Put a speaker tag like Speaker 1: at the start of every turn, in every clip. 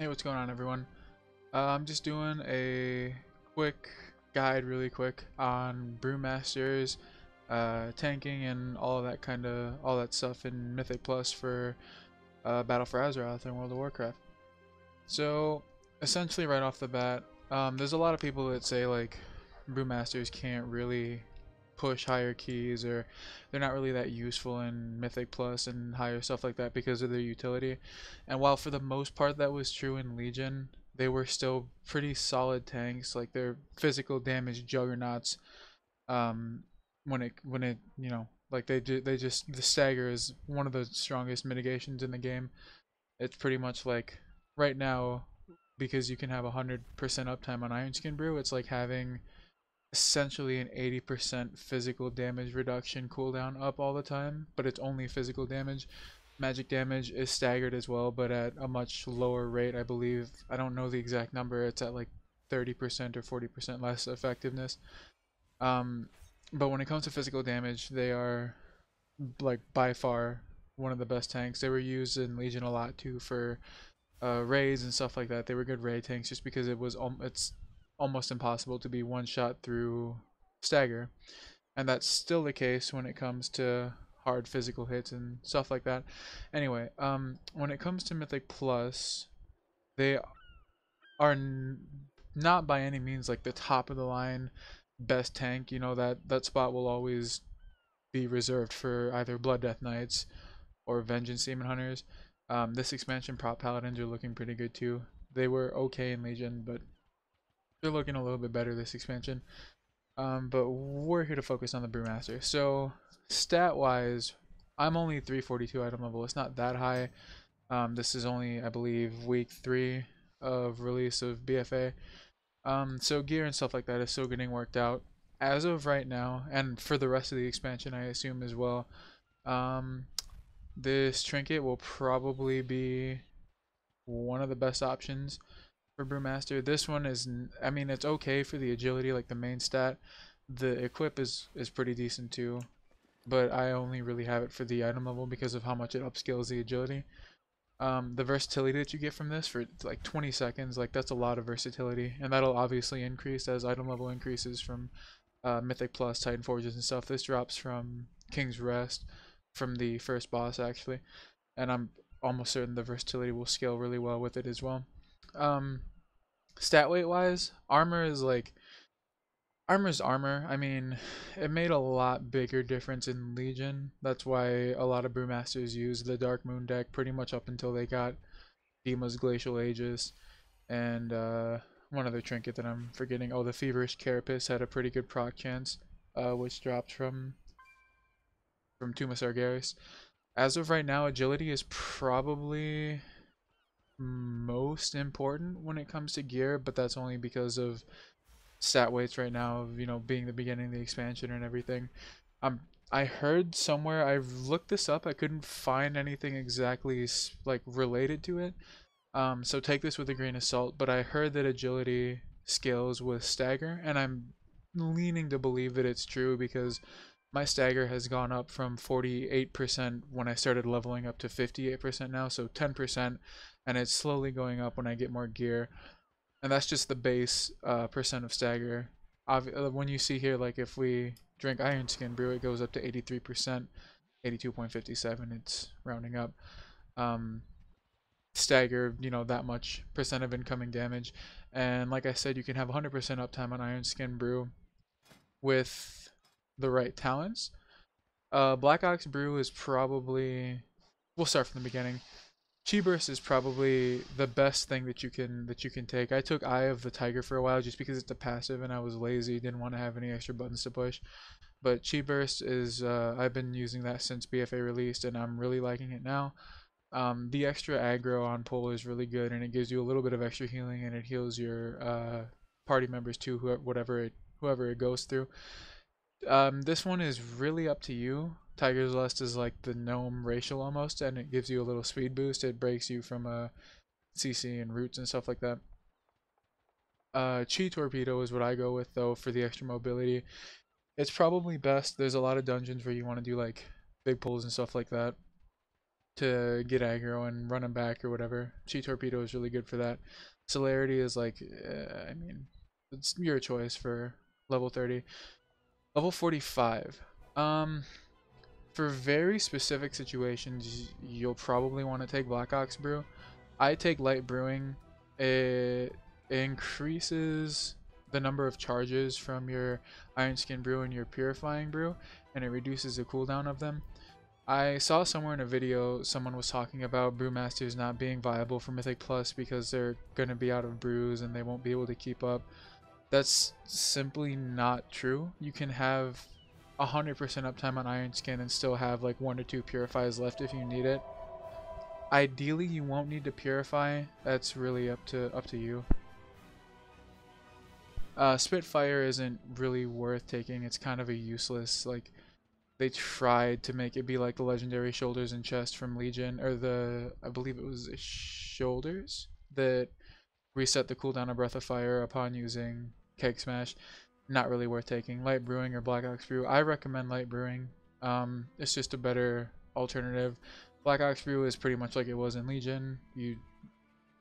Speaker 1: Hey, what's going on, everyone? I'm just doing a quick guide, really quick, on Brewmasters, tanking, and all that stuff in Mythic Plus for Battle for Azeroth in World of Warcraft. So, essentially, right off the bat, there's a lot of people that say like Brewmasters can't really push higher keys, or they're not really that useful in Mythic Plus and higher stuff like that because of their utility. And while for the most part that was true in Legion, they were still pretty solid tanks. Like their physical damage juggernauts. Um, when it like they just the stagger is one of the strongest mitigations in the game. It's pretty much like right now, because you can have 100% uptime on Iron Skin Brew. It's like having essentially an 80% physical damage reduction cooldown up all the time, but it's only physical damage. Magic damage is staggered as well, but at a much lower rate, I believe. I don't know the exact number. It's at like 30% or 40% less effectiveness. Um, but when it comes to physical damage, they are like by far one of the best tanks. They were used in Legion a lot too for raids and stuff like that. They were good raid tanks just because it's almost impossible to be one shot through stagger, and that's still the case when it comes to hard physical hits and stuff like that. Anyway, when it comes to Mythic Plus, they are not by any means like the top of the line best tank. You know that spot will always be reserved for either Blood Death Knights or Vengeance Demon Hunters. This expansion, Prop Paladins are looking pretty good too. They were okay in Legion, but they're looking a little bit better this expansion. But we're here to focus on the Brewmaster. So, stat-wise, I'm only 342 item level. It's not that high. This is only, I believe, week 3 of release of BFA. So gear and stuff like that is still getting worked out. As of right now, and for the rest of the expansion, I assume as well, um, this trinket will probably be one of the best options for Brewmaster. This one is, I mean, it's okay for the agility, like the main stat. The equip is pretty decent too, but I only really have it for the item level because of how much it upscales the agility. The versatility that you get from this for like 20 seconds, like that's a lot of versatility, and that'll obviously increase as item level increases from Mythic Plus, Titan Forges and stuff. This drops from King's Rest, from the first boss actually, and I'm almost certain the versatility will scale really well with it as well. Um, Stat weight wise, armor's armor. I mean, it made a lot bigger difference in Legion. That's why a lot of brewmasters use the Dark Moon deck pretty much up until they got Dima's Glacial Aegis and one other trinket that I'm forgetting. Oh, the Feverish Carapace had a pretty good proc chance, which dropped from Tomb of Sargeras. As of right now, agility is probably most important when it comes to gear, but that's only because of stat weights right now, being the beginning of the expansion and everything. Um, I heard somewhere, I've looked this up, I couldn't find anything exactly like related to it. So take this with a grain of salt, but I heard that agility scales with stagger, and I'm leaning to believe that it's true because my stagger has gone up from 48% when I started leveling up to 58% now, so 10%, and it's slowly going up when I get more gear. And that's just the base percent of stagger. When you see here, like if we drink Iron Skin Brew, it goes up to 83%, 82.57. It's rounding up. Stagger, that much percent of incoming damage. And like I said, you can have 100% uptime on Iron Skin Brew with the right talents. Black Ox Brew is probably, we'll start from the beginning. Chi Burst is probably the best thing that you can take. I took Eye of the Tiger for a while just because it's a passive and I was lazy, didn't want to have any extra buttons to push. But Chi Burst is I've been using that since BFA released and I'm really liking it now. The extra aggro on pull is really good and it gives you a little bit of extra healing and it heals your party members too, whoever it goes through. This one is really up to you. Tiger's Lust is like the gnome racial almost, and it gives you a little speed boost. It breaks you from CC and roots and stuff like that. Chi Torpedo is what I go with though for the extra mobility. It's probably best. There's a lot of dungeons where you want to do like big pulls and stuff like that to get aggro and run them back or whatever. Chi Torpedo is really good for that. Celerity is like, I mean, it's your choice for level 30. Level 45. For very specific situations, you'll probably want to take Black Ox Brew. I take Light Brewing. It increases the number of charges from your Iron Skin Brew and your Purifying Brew, and it reduces the cooldown of them. I saw somewhere in a video someone was talking about Brewmasters not being viable for Mythic Plus because they're going to be out of brews and they won't be able to keep up. That's simply not true. You can have 100% uptime on Iron Skin and still have like 1 or 2 purifies left if you need it. Ideally, you won't need to purify. That's really up to you. Spitfire isn't really worth taking. It's kind of a useless, like, they tried to make it be like the legendary shoulders and chest from Legion, or the, I believe it was the shoulders that reset the cooldown of Breath of Fire upon using Keg Smash. Not really worth taking. Light Brewing or Black Ox Brew. I recommend Light Brewing. It's just a better alternative. Black Ox Brew is pretty much like it was in Legion.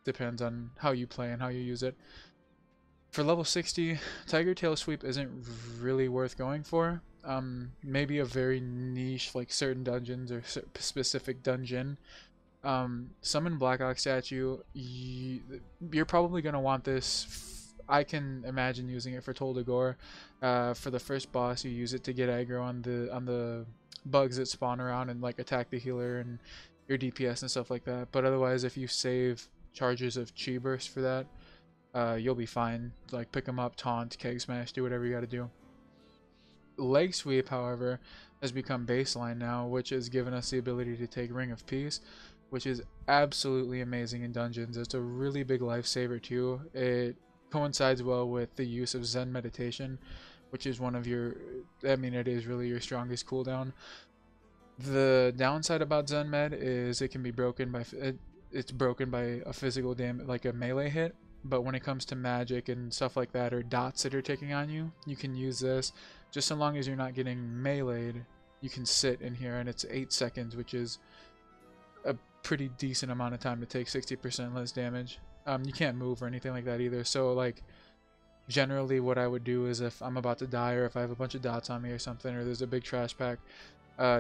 Speaker 1: Depends on how you play and how you use it. For level 60, Tiger Tail Sweep isn't really worth going for. Maybe a very niche, like certain dungeons or specific dungeon. Summon Black Ox statue. You're probably gonna want this. I can imagine using it for Tol de Gore. For the first boss, you use it to get aggro on the bugs that spawn around and like attack the healer and your DPS and stuff like that. But otherwise, if you save charges of Chi Burst for that, you'll be fine. Like pick them up, taunt, Keg Smash, do whatever you gotta do. Leg Sweep, however, has become baseline now, which has given us the ability to take Ring of Peace, which is absolutely amazing in dungeons. It's a really big lifesaver too. It coincides well with the use of Zen Meditation, which is one of your, I mean, it is really your strongest cooldown. The downside about Zen Med is it can be broken by, it's broken by a physical damage, like a melee hit. But when it comes to magic and stuff like that, or dots that are taking on you, you can use this. Just so long as you're not getting meleeed, you can sit in here, and it's 8 seconds, which is a pretty decent amount of time to take 60% less damage. You can't move or anything like that either. So like, generally what I would do is if I'm about to die, or if I have a bunch of dots on me or something, or there's a big trash pack,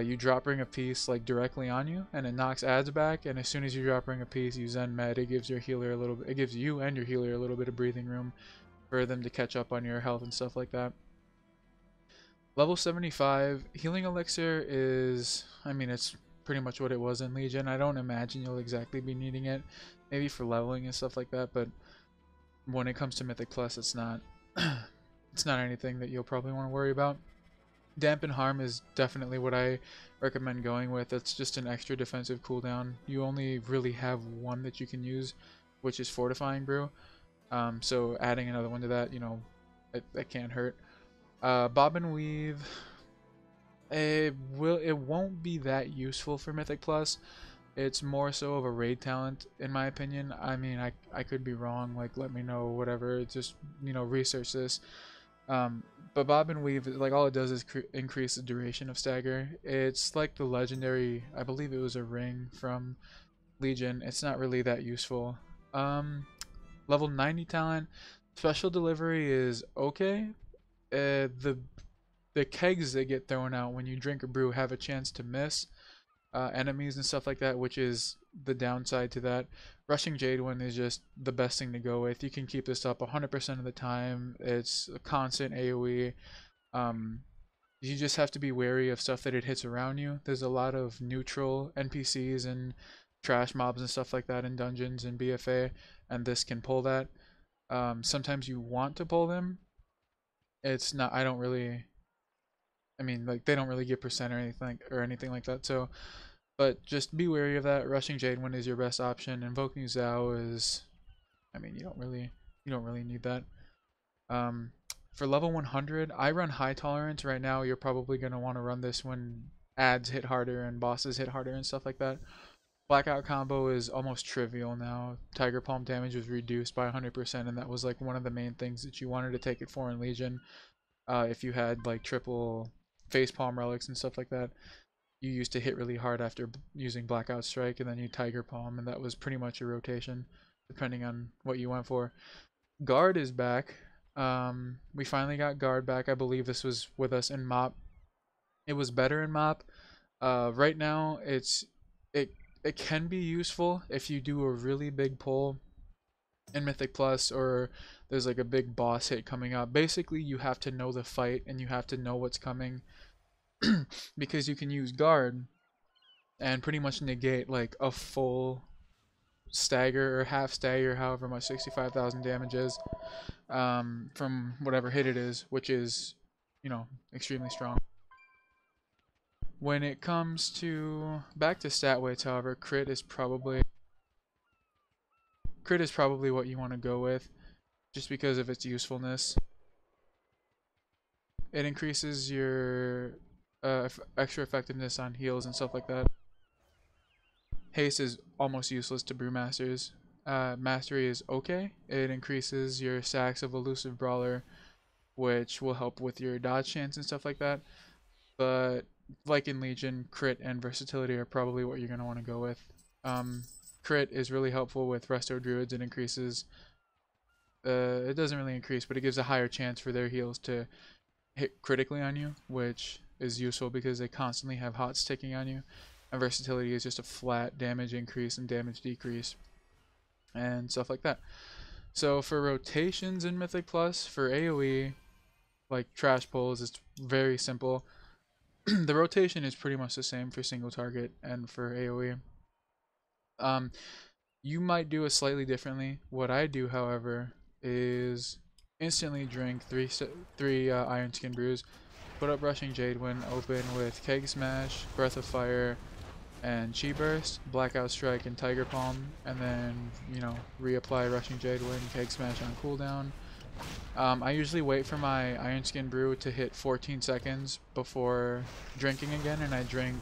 Speaker 1: you drop Ring of Peace like directly on you, and it knocks ads back. And as soon as you drop Ring of Peace, you Zen Med. It gives your healer a little bit. It gives you and your healer a little bit of breathing room for them to catch up on your health and stuff like that. Level 75, Healing Elixir is, I mean, it's pretty much what it was in Legion. I don't imagine you'll exactly be needing it, maybe for leveling and stuff like that, but when it comes to Mythic Plus, it's not it's not anything that you'll probably want to worry about. Dampen Harm is definitely what I recommend going with. It's just an extra defensive cooldown. You only really have one that you can use, which is Fortifying Brew. So adding another one to that, you know, that can't hurt. Bob and Weave, it won't be that useful for Mythic Plus. It's more so of a raid talent, in my opinion. I mean, I could be wrong. Like, let me know, whatever. Just, you know, research this. But Bob and Weave, like, all it does is increase the duration of stagger. It's like the legendary, I believe it was a ring from Legion. It's not really that useful. Level 90 talent, special delivery is okay. The kegs that get thrown out when you drink a brew have a chance to miss enemies and stuff like that, which is the downside to that. Rushing Jadewind is just the best thing to go with. You can keep this up 100% of the time. It's a constant AoE. You just have to be wary of stuff that it hits around you. There's a lot of neutral NPCs and trash mobs and stuff like that in dungeons and BFA, and this can pull that. Sometimes you want to pull them. It's not, I don't really, I mean, like, they don't really get percent or anything like that, so, but just be wary of that. Rushing Jadewind is your best option. Invoking Zhao is, I mean, you don't really need that. For level 100, I run high tolerance right now. You're probably going to want to run this when ads hit harder and bosses hit harder and stuff like that. Blackout combo is almost trivial now. Tiger Palm damage was reduced by 100%, and that was like one of the main things that you wanted to take it for in Legion. If you had like triple face palm relics and stuff like that. you used to hit really hard after using Blackout Strike, and then you Tiger Palm, and that was pretty much your rotation, depending on what you went for. Guard is back. We finally got Guard back. I believe this was with us in MOP. It was better in MOP. Right now, it it can be useful if you do a really big pull in Mythic Plus, or there's like a big boss hit coming up. Basically, you have to know the fight and you have to know what's coming because you can use Guard and pretty much negate like a full stagger or half stagger, however much 65,000 damage is, from whatever hit it is, which is, you know, extremely strong. When it comes to back to stat weights, however, crit is probably what you want to go with, just because of its usefulness. It increases your extra effectiveness on heals and stuff like that. Haste is almost useless to Brewmasters. Mastery is okay. It increases your stacks of Elusive Brawler, which will help with your dodge chance and stuff like that. But like in Legion, crit and versatility are probably what you're going to want to go with. Crit is really helpful with Resto Druids. It increases, it doesn't really increase, but it gives a higher chance for their heals to hit critically on you, which is useful because they constantly have hots ticking on you. And versatility is just a flat damage increase and damage decrease and stuff like that. So for rotations in Mythic Plus, for AoE, like trash pulls, it's very simple. The rotation is pretty much the same for single target and for AoE. You might do it slightly differently. What I do, however, is instantly drink three Iron Skin brews, put up Rushing Jade when open with Keg Smash, Breath of Fire, and Chi Burst, Blackout Strike, and Tiger Palm, and then, you know, reapply Rushing Jade when Keg Smash on cooldown. I usually wait for my Iron Skin brew to hit 14 seconds before drinking again, and I drink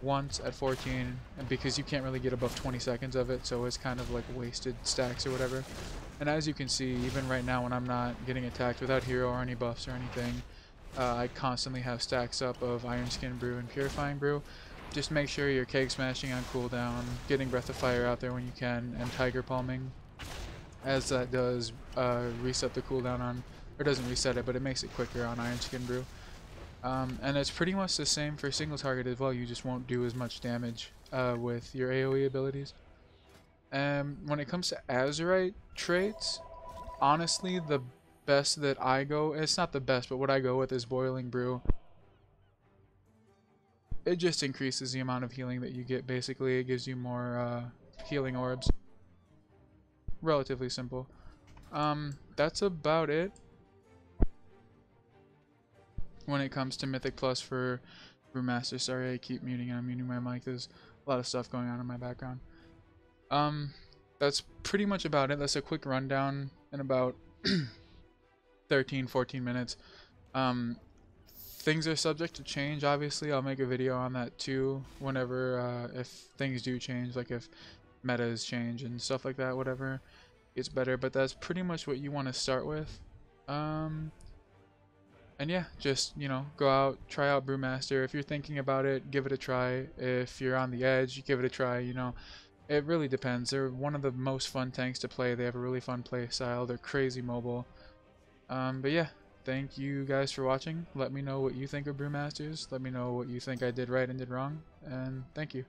Speaker 1: once at 14, and because you can't really get above 20 seconds of it, so it's kind of like wasted stacks or whatever. And as you can see, even right now when I'm not getting attacked without hero or any buffs or anything, I constantly have stacks up of Iron Skin brew and Purifying brew. Just make sure you're Keg Smashing on cooldown, getting Breath of Fire out there when you can, and Tiger Palming, as that does reset the cooldown on, or doesn't reset it, but it makes it quicker on Iron Skin brew. And it's pretty much the same for single target as well. You just won't do as much damage with your AoE abilities. When it comes to Azurite traits, honestly, the best that I go, it's not the best, but what I go with is Boiling Brew. It just increases the amount of healing that you get. Basically, it gives you more healing orbs. Relatively simple. That's about it when it comes to Mythic Plus for Brewmaster. Sorry, I keep muting and unmuting my mic. There's a lot of stuff going on in my background. That's pretty much about it. That's a quick rundown in about 13-14 minutes. Things are subject to change, obviously. I'll make a video on that too whenever, if things do change, like if metas change and stuff like that, whatever gets better. But that's pretty much what you want to start with. And yeah, just, you know, go out, try out Brewmaster. If you're thinking about it, give it a try. If you're on the edge, give it a try. You know, it really depends. They're one of the most fun tanks to play. They have a really fun play style. They're crazy mobile. But yeah, thank you guys for watching. Let me know what you think of Brewmasters. Let me know what you think I did right and did wrong. And thank you.